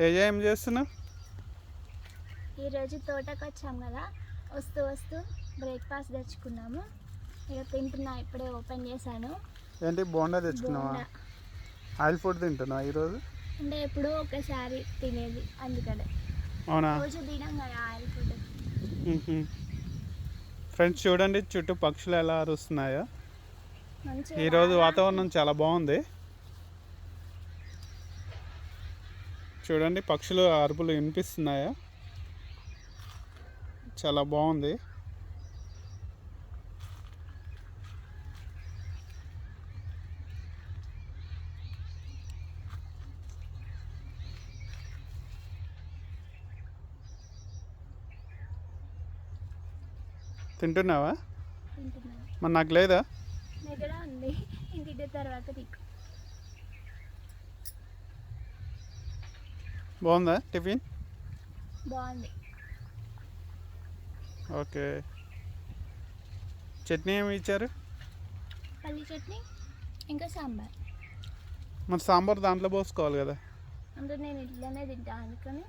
తేజ ఏం చేస్తున్నావు? ఈరోజు తోటకు వచ్చాం కదా, వస్తూ వస్తూ బ్రేక్ఫాస్ట్ తెచ్చుకున్నాము. ఇక తింటున్నా, ఇప్పుడే ఓపెన్ చేశాను. ఏంటి బోండా తెచ్చుకున్నావా? ఆయిల్ ఫుడ్ తింటున్నావా ఈరోజు? అంటే ఎప్పుడో ఒకసారి తినేది, అందుకనే. అవునా? రోజు తినాం కదా ఆయిల్ ఫుడ్. ఫ్రెండ్స్ చూడండి చుట్టూ పక్షులు ఎలా అరుస్తున్నాయో. మంచిగా ఈరోజు వాతావరణం చాలా బాగుంది. చూడండి పక్షులు అరుపులు వినిపిస్తున్నాయా? చాలా బాగుంది. తింటున్నావా? తింటున్నాను. మరి నాకు లేదా? దగ్గర ఉంది, ఇంటి తర్వాత నీకు. బాగుందా టిఫిన్? బాగుంది. ఓకే. చట్నీ ఏమి ఇచ్చారు? పల్లి చట్నీ ఇంకా సాంబార్. మరి సాంబార్ దాంట్లో పోసుకోవాలి కదా. అంటే నేను ఇట్లనే తింటా, అందుకని